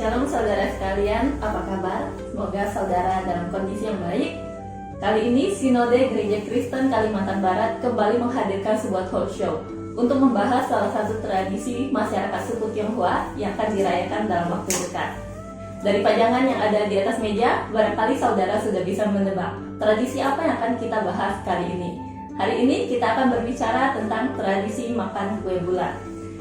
Shalom saudara sekalian, apa kabar? Semoga saudara dalam kondisi yang baik. Kali ini Sinode Gereja Kristen Kalimantan Barat kembali menghadirkan sebuah talk show untuk membahas salah satu tradisi masyarakat suku Tionghoa yang akan dirayakan dalam waktu dekat. Dari pajangan yang ada di atas meja, barangkali saudara sudah bisa menebak tradisi apa yang akan kita bahas kali ini. Hari ini kita akan berbicara tentang tradisi makan kue bulan.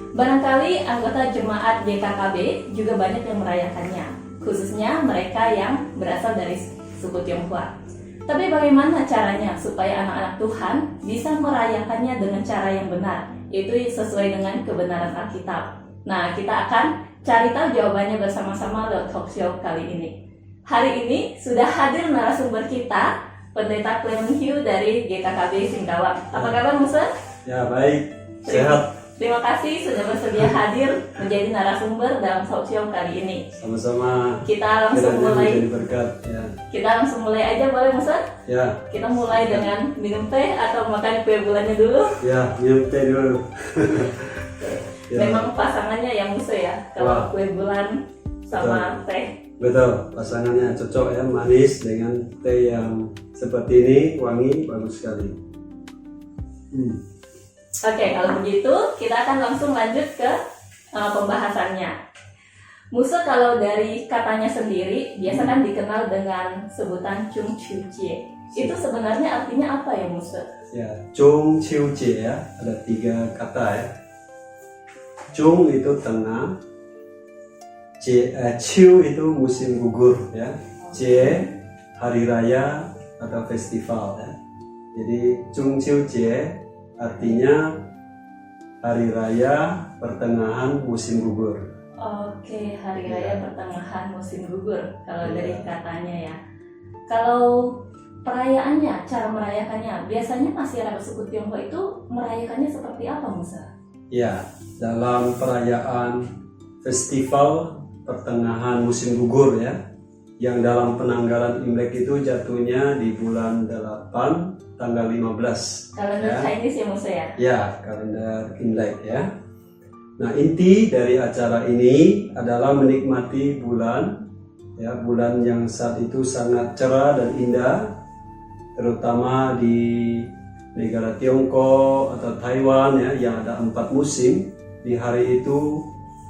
Barangkali anggota jemaat GKKB juga banyak yang merayakannya, khususnya mereka yang berasal dari suku Tionghoa. Tapi bagaimana caranya supaya anak-anak Tuhan bisa merayakannya dengan cara yang benar, yaitu sesuai dengan kebenaran Alkitab? Nah, kita akan cari tahu jawabannya bersama-sama lewat talk show kali ini. Hari ini sudah hadir narasumber kita, Pendeta Clement Hugh dari GKKB Singkawang. Apa kabar, Musa? Ya, baik. Sehat. Terima kasih sudah bersedia hadir menjadi narasumber dalam talk show kali ini. Sama-sama. Kita langsung mulai. Berkat, ya. Kita langsung mulai aja, boleh, Musa? Ya. Kita mulai dengan minum teh atau makan kue bulannya dulu. Ya, minum teh dulu. Ya. Memang pasangannya yang Musa ya, kalau kue bulan sama teh. Betul, pasangannya cocok ya, manis dengan teh yang seperti ini, wangi, bagus sekali. Oke, kalau begitu kita akan langsung lanjut ke pembahasannya. Musa kalau dari katanya sendiri biasa kan dikenal dengan sebutan Chung Chiu Jie. Itu sebenarnya artinya apa ya, Musa? Ya, Chung Chiu Jie ya, ada 3 kata ya. Chung itu tengah, Chiu itu musim gugur ya, Jie hari raya atau festival ya. Jadi Chung Chiu Jie artinya hari raya pertengahan musim gugur. Oke, hari raya pertengahan musim gugur kalau dari Ya. katanya ya. Kalau perayaannya, cara merayakannya, biasanya masyarakat suku Tionghoa itu merayakannya seperti apa, Musa? Ya, dalam perayaan festival pertengahan musim gugur ya, yang dalam penanggalan Imlek itu jatuhnya di bulan 8 tanggal 15. Kalender Ya. Chinese ya, Musa ya? Ya, kalender Imlek ya. Nah, inti dari acara ini adalah menikmati bulan ya, bulan yang saat itu sangat cerah dan indah, terutama di negara Tiongkok atau Taiwan ya, yang ada 4 musim. Di hari itu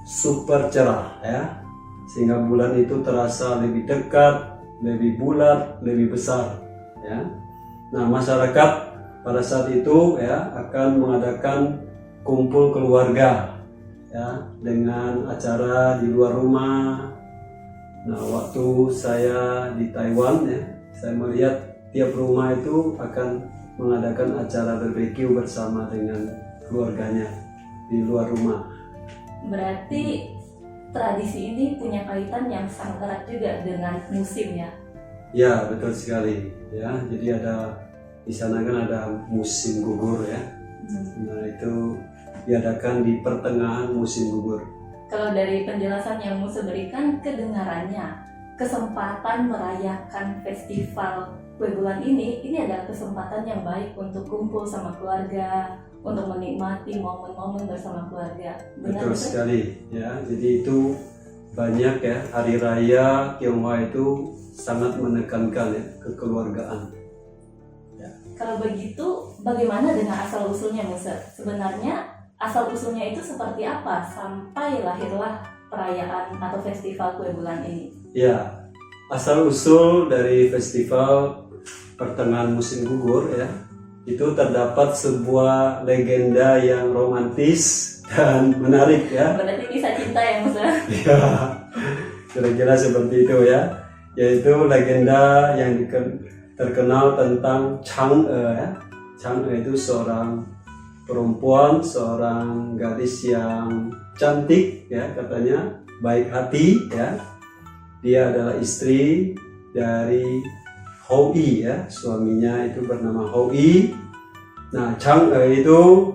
super cerah ya, sehingga bulan itu terasa lebih dekat, lebih bulat, lebih besar ya. Nah, masyarakat pada saat itu ya akan mengadakan kumpul keluarga ya dengan acara di luar rumah. Nah, waktu saya di Taiwan ya, saya melihat tiap rumah itu akan mengadakan acara barbecue bersama dengan keluarganya di luar rumah. Berarti tradisi ini punya kaitan yang sangat erat juga dengan musim ya? Ya, betul sekali ya. Jadi di sana kan ada musim gugur ya. Nah, itu diadakan di pertengahan musim gugur. Kalau dari penjelasan yang Musa berikan, kedengarannya kesempatan merayakan festival kue bulan ini adalah kesempatan yang baik untuk kumpul sama keluarga, untuk menikmati momen-momen bersama keluarga. Betul sekali ya. Jadi itu banyak ya, hari raya Tionghoa itu sangat menekankan ya kekeluargaan. Ya. Kalau begitu, bagaimana dengan asal-usulnya, Musa? Sebenarnya asal-usulnya itu seperti apa sampai lahirlah perayaan atau festival kue bulan ini? Ya, asal-usul dari festival pertengahan musim gugur ya, itu terdapat sebuah legenda yang romantis dan menarik ya. Berarti kisah cinta ya, Musa? Ya, kira-kira seperti itu ya. Yaitu legenda yang terkenal tentang Chang'e ya. Chang'e itu seorang perempuan, seorang gadis yang cantik ya, katanya baik hati ya. Dia adalah istri dari Houyi ya, suaminya itu bernama Houyi. Nah, Chang'e itu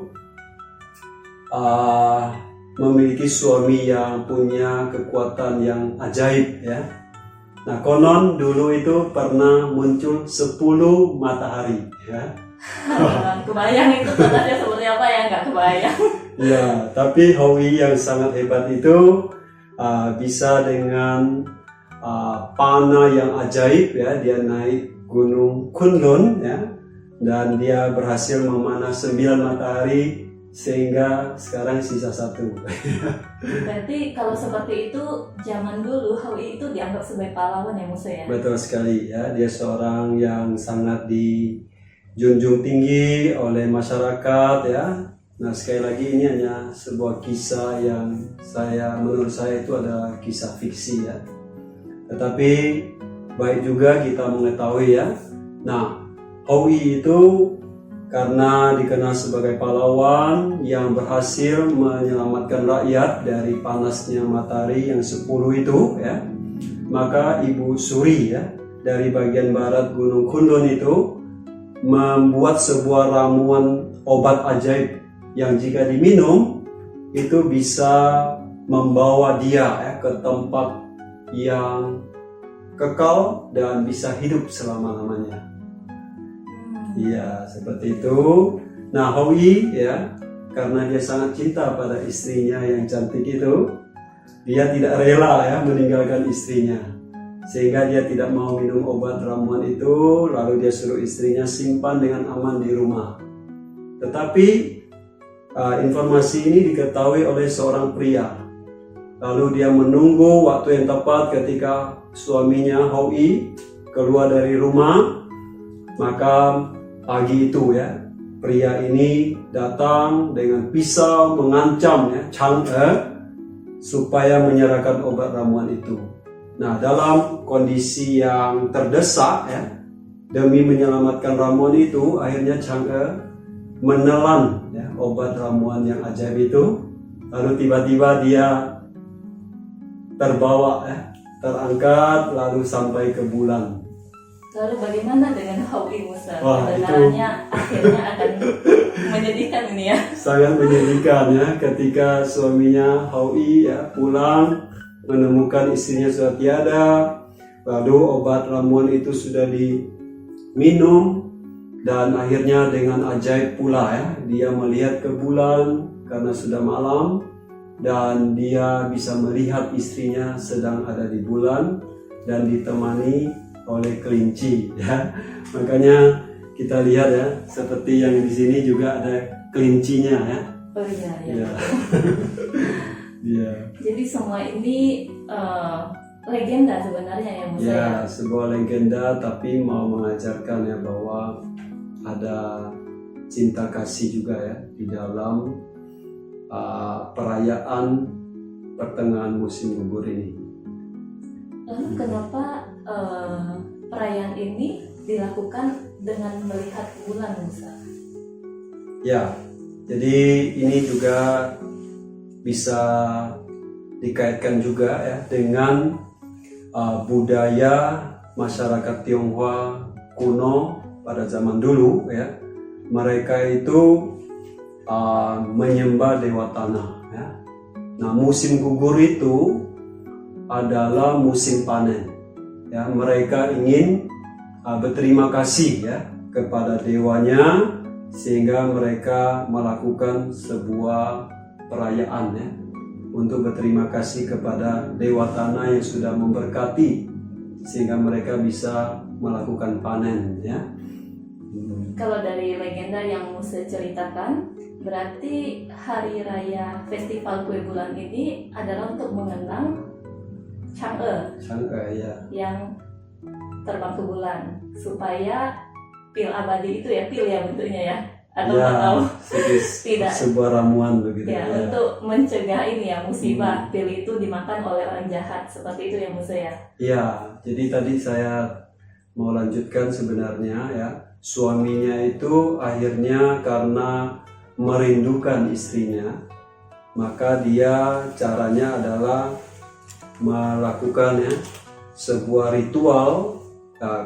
memiliki suami yang punya kekuatan yang ajaib ya. Nah, konon dulu itu pernah muncul 10 matahari ya. Kebayang itu tandanya seperti apa ya, nggak kebayang. Ya, tapi Houyi yang sangat hebat itu bisa dengan panah yang ajaib ya, dia naik gunung Kunlun ya, dan dia berhasil memanah 9 matahari sehingga sekarang sisa 1. Berarti kalau seperti itu zaman dulu Hui itu dianggap sebagai pahlawan ya Musa ya? Betul sekali ya, dia seorang yang sangat dijunjung tinggi oleh masyarakat ya. Nah sekali lagi ini hanya sebuah kisah yang menurut saya itu adalah kisah fiksi ya. Tetapi baik juga kita mengetahui ya. Nah Hui itu karena dikenal sebagai pahlawan yang berhasil menyelamatkan rakyat dari panasnya matahari yang 10 itu ya, maka Ibu Suri ya dari bagian barat Gunung Kunlun itu membuat sebuah ramuan obat ajaib yang jika diminum itu bisa membawa dia ya, ke tempat yang kekal dan bisa hidup selama-lamanya. Iya, seperti itu. Nah, Hui ya, karena dia sangat cinta pada istrinya yang cantik itu, dia tidak rela ya meninggalkan istrinya. Sehingga dia tidak mau minum obat ramuan itu, lalu dia suruh istrinya simpan dengan aman di rumah. Tetapi informasi ini diketahui oleh seorang pria. Lalu dia menunggu waktu yang tepat ketika suaminya Hui keluar dari rumah, maka pagi itu ya, pria ini datang dengan pisau mengancam ya Chang'e supaya menyerahkan obat ramuan itu. Nah, dalam kondisi yang terdesak ya, demi menyelamatkan ramuan itu, akhirnya Chang'e menelan ya, obat ramuan yang ajaib itu. Lalu tiba-tiba dia terbawa ya, terangkat lalu sampai ke bulan. Lalu bagaimana dengan Hui Musa? Wah, Kedengarannya akhirnya akan menyedihkan ini ya. Sangat menyedihkan ya ketika suaminya Hui ya pulang menemukan istrinya sudah tiada, lalu obat ramuan itu sudah diminum dan akhirnya dengan ajaib pula ya dia melihat ke bulan karena sudah malam dan dia bisa melihat istrinya sedang ada di bulan dan ditemani oleh kelinci ya. Makanya kita lihat ya seperti yang di sini juga ada kelincinya ya. Oh iya ya. Iya. Iya. Jadi semua ini legenda sebenarnya ya Musa. Ya, sebuah legenda tapi mau mengajarkan ya bahwa ada cinta kasih juga ya di dalam perayaan pertengahan musim gugur ini. Lalu kenapa perayaan ini dilakukan dengan melihat bulan Musa? Ya, jadi ini juga bisa dikaitkan juga ya dengan budaya masyarakat Tionghoa kuno pada zaman dulu ya. Mereka itu menyembah dewa tanah ya. Nah, musim gugur itu adalah musim panen. Ya, mereka ingin berterima kasih ya kepada dewanya sehingga mereka melakukan sebuah perayaan ya untuk berterima kasih kepada dewa tanah yang sudah memberkati sehingga mereka bisa melakukan panen ya. Kalau dari legenda yang Musa ceritakan, berarti hari raya festival kue bulan ini adalah untuk mengenang Chang'e ya. yang terbang ke bulan supaya pil abadi itu ya, pil ya bentuknya ya, atau Ya, tahu tidak sebuah ramuan begitu ya, untuk mencegah ini ya musibah pil itu dimakan oleh orang jahat, seperti itu ya Musa ya. Ya, jadi tadi saya mau lanjutkan sebenarnya ya, suaminya itu akhirnya karena merindukan istrinya, maka dia caranya adalah melakukan ya sebuah ritual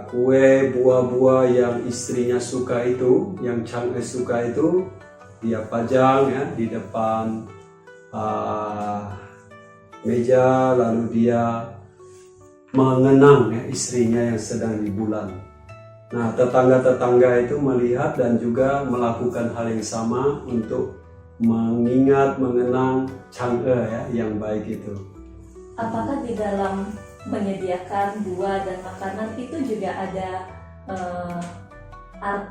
kue buah-buah yang istrinya suka itu, yang Chang'e suka itu, dia pajang ya di depan meja, lalu dia mengenang ya istrinya yang sedang di bulan. Nah, tetangga-tetangga itu melihat dan juga melakukan hal yang sama untuk mengingat, mengenang Chang'e ya yang baik itu. apakah di dalam menyediakan buah dan makanan itu juga ada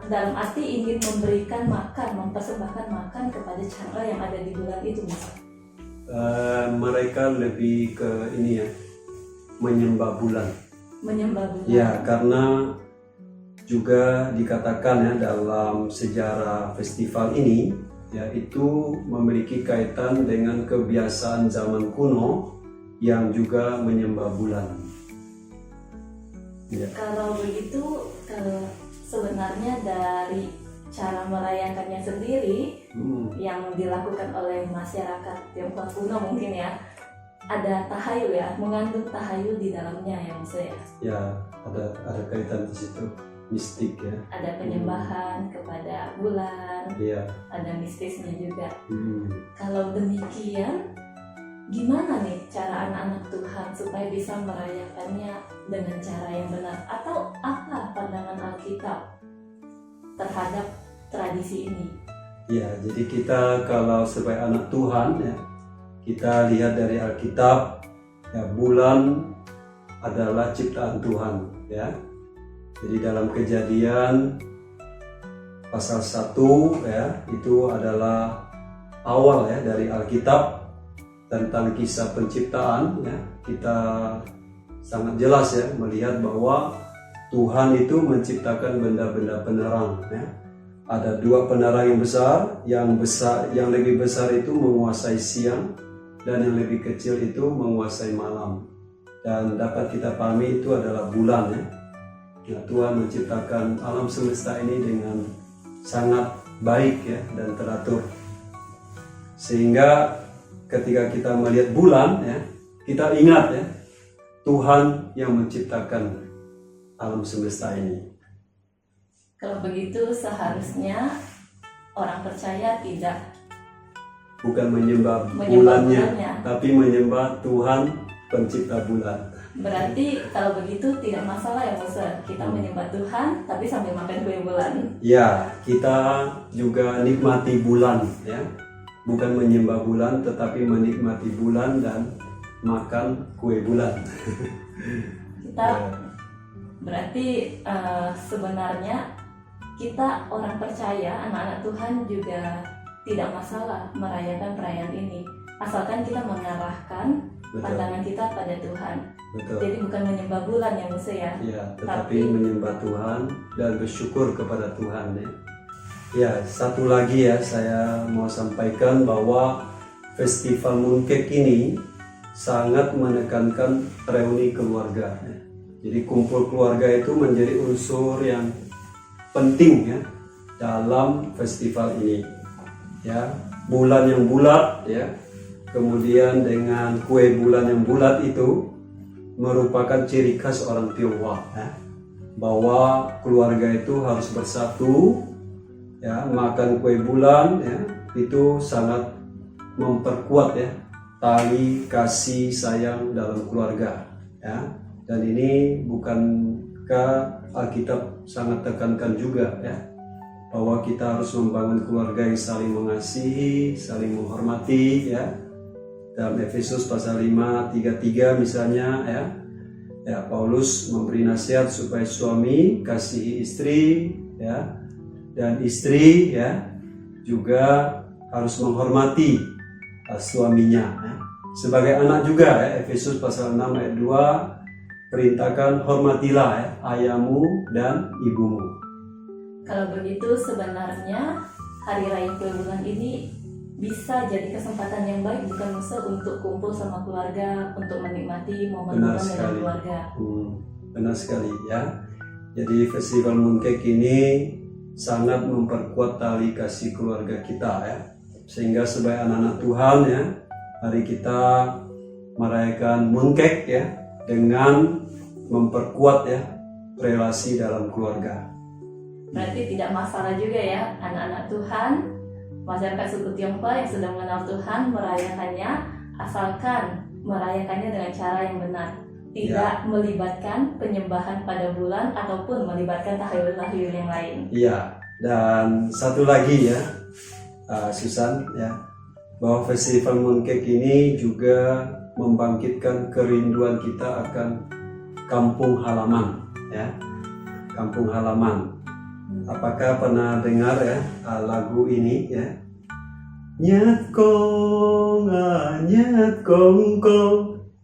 dalam arti ingin memberikan makan, mempersembahkan makan kepada cakra yang ada di bulan itu, Mas? Mereka lebih ke ini ya, menyembah bulan. Menyembah bulan. Ya, karena juga dikatakan ya dalam sejarah festival ini ya itu memiliki kaitan dengan kebiasaan zaman kuno yang juga menyembah bulan. Ya. Kalau begitu sebenarnya dari cara merayakannya sendiri yang dilakukan oleh masyarakat Tionghoa kuno mungkin ya, ada tahayul ya, mengandung tahayul di dalamnya ya Mas ya. Ya, ada kaitan di situ, mistik ya. Ada penyembahan kepada bulan, Iya. ada mistisnya juga. Kalau demikian, gimana nih cara anak-anak Tuhan supaya bisa merayakannya dengan cara yang benar? Atau apa pandangan Alkitab terhadap tradisi ini? Ya, jadi kita kalau sebagai anak Tuhan ya, kita lihat dari Alkitab ya, bulan adalah ciptaan Tuhan ya. Jadi dalam Kejadian pasal 1 ya, itu adalah awal ya dari Alkitab tentang kisah penciptaan ya. Kita sangat jelas ya melihat bahwa Tuhan itu menciptakan benda-benda penerang ya. Ada dua penerang yang besar, yang lebih besar itu menguasai siang dan yang lebih kecil itu menguasai malam. Dan dapat kita pahami itu adalah bulan ya. Nah, Tuhan menciptakan alam semesta ini dengan sangat baik ya dan teratur. Sehingga ketika kita melihat bulan ya, kita ingat ya Tuhan yang menciptakan alam semesta ini. Kalau begitu seharusnya orang percaya tidak Bukan menyembah bulannya, tapi menyembah Tuhan pencipta bulan. Berarti kalau begitu tidak masalah ya Mas, kita menyembah Tuhan tapi sambil makan kue bulan. Ya, kita juga nikmati bulan ya. Bukan menyembah bulan tetapi menikmati bulan dan makan kue bulan. Kita berarti sebenarnya kita orang percaya, anak-anak Tuhan juga tidak masalah merayakan perayaan ini, asalkan kita mengarahkan pandangan kita pada Tuhan. Betul. Jadi bukan menyembah bulan ya Musa ya. Ya, tetapi menyembah Tuhan dan bersyukur kepada Tuhan ya. Ya, satu lagi ya saya mau sampaikan bahwa Festival Mooncake ini sangat menekankan reuni keluarga ya. Jadi kumpul keluarga itu menjadi unsur yang penting ya dalam festival ini ya. Bulan yang bulat ya, kemudian dengan kue bulan yang bulat itu merupakan ciri khas orang Tionghoa ya, bahwa keluarga itu harus bersatu ya. Makan kue bulan ya itu sangat memperkuat ya tali kasih sayang dalam keluarga ya. Dan ini bukankah Alkitab sangat tekankan juga ya bahwa kita harus membangun keluarga yang saling mengasihi, saling menghormati ya. Dalam Efesus pasal 5:33 misalnya ya. Ya, Paulus memberi nasihat supaya suami kasihi istri ya, dan istri ya juga harus menghormati suaminya ya. Sebagai anak juga ya, Efesus pasal 6 ayat 2 perintahkan hormatilah ya, ayahmu dan ibumu. Kalau begitu sebenarnya hari raya kue bulan ini bisa jadi kesempatan yang baik bukan Musa untuk kumpul sama keluarga, untuk menikmati momen-momen dengan keluarga. Benar sekali ya. Jadi Festival Mooncake ini sangat memperkuat tali kasih keluarga kita ya. Sehingga sebagai anak-anak Tuhan ya, mari kita merayakan Mooncake ya dengan memperkuat ya relasi dalam keluarga. Berarti tidak masalah juga ya anak-anak Tuhan, masyarakat suku Tionghoa yang sudah mengenal Tuhan merayakannya, asalkan merayakannya dengan cara yang benar, tidak melibatkan penyembahan pada bulan ataupun melibatkan tahayul-tahayul yang lain. Iya, dan satu lagi ya Susan ya, bahwa Festival Mooncake ini juga membangkitkan kerinduan kita akan kampung halaman, ya, kampung halaman. Apakah pernah dengar ya lagu ini ya? Nhát con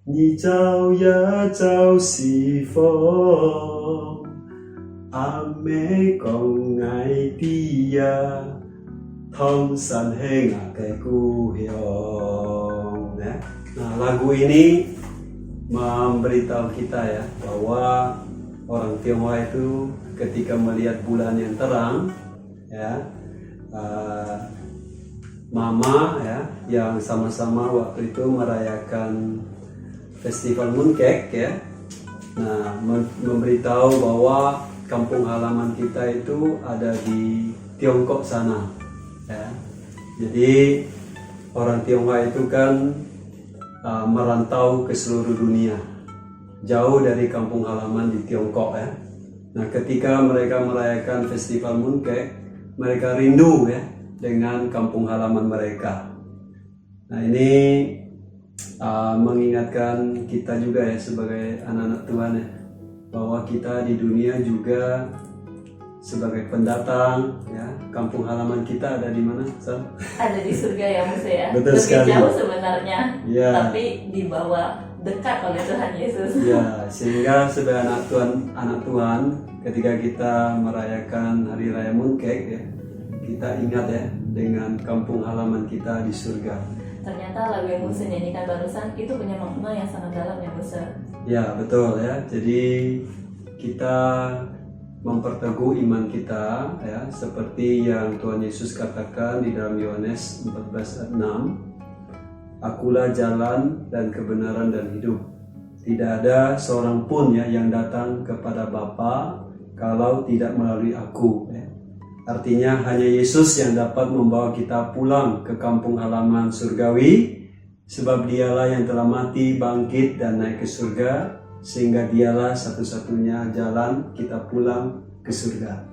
nhị cháu ya cháu si phong ame con ngày tia thông san heng cái ku hyong ya. Nah, lagu ini memberitahu kita ya bahwa orang Tionghoa itu ketika melihat bulan yang terang ya, mama ya yang sama-sama waktu itu merayakan festival mooncake ya. Nah, memberitahu bahwa kampung halaman kita itu ada di Tiongkok sana ya. Jadi orang Tionghoa itu kan merantau ke seluruh dunia, jauh dari kampung halaman di Tiongkok ya. Nah, ketika mereka merayakan festival mooncake, mereka rindu ya dengan kampung halaman mereka. Nah, ini mengingatkan kita juga ya sebagai anak-anak Tuhan ya, bahwa kita di dunia juga sebagai pendatang ya. Kampung halaman kita ada di mana, Sam? Ada di surga ya Musa ya. Betul Lebih sekali. jauh sebenarnya, Ya. tapi dibawa dekat oleh Tuhan Yesus. Ya, sehingga sebagai anak Tuhan, ketika kita merayakan hari raya mooncake ya, kita ingat ya dengan kampung halaman kita di surga. Ternyata lagu yang Musa nyanyikan barusan itu punya makna yang sangat dalam ya Musa. Ya, betul ya. Jadi kita memperteguh iman kita ya, seperti yang Tuhan Yesus katakan di dalam Yohanes 14 ayat 6. Akulah jalan dan kebenaran dan hidup. Tidak ada seorang pun ya yang datang kepada Bapa kalau tidak melalui aku ya. Artinya hanya Yesus yang dapat membawa kita pulang ke kampung halaman surgawi, sebab dialah yang telah mati, bangkit dan naik ke surga, sehingga dialah satu-satunya jalan kita pulang ke surga.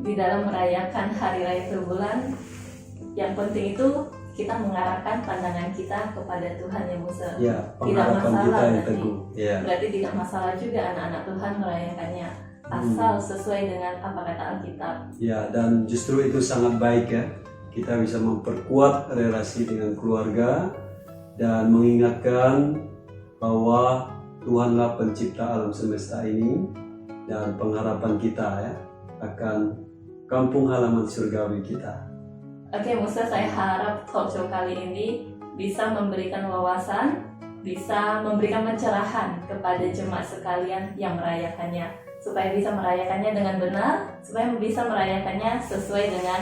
Di dalam merayakan hari raya Terbulan, yang penting itu kita mengarahkan pandangan kita kepada Tuhan yang Musa. Ya, Tidak pengharapan masalah kita yang berarti. teguh. Ya. Berarti tidak masalah juga anak-anak Tuhan merayakannya, asal sesuai dengan apa kata Alkitab. Ya, dan justru itu sangat baik ya. Kita bisa memperkuat relasi dengan keluarga dan mengingatkan bahwa Tuhanlah pencipta alam semesta ini, dan pengharapan kita ya akan kampung halaman surgawi kita. Oke Musa, saya harap talk show kali ini bisa memberikan wawasan, bisa memberikan pencerahan kepada jemaat sekalian yang merayakannya, supaya bisa merayakannya dengan benar, supaya bisa merayakannya sesuai dengan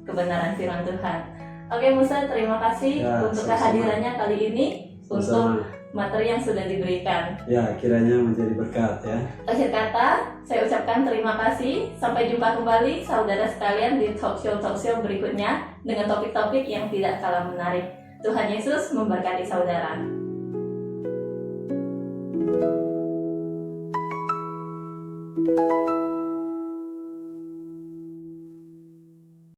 kebenaran firman Tuhan. Oke Musa, terima kasih Ya, untuk sama-sama. kehadirannya kali ini, untuk Sama-sama. materi yang sudah diberikan. Ya, kiranya menjadi berkat ya. Akhir kata, saya ucapkan terima kasih. Sampai jumpa kembali saudara sekalian di talk show berikutnya dengan topik-topik yang tidak kalah menarik. Tuhan Yesus memberkati saudara.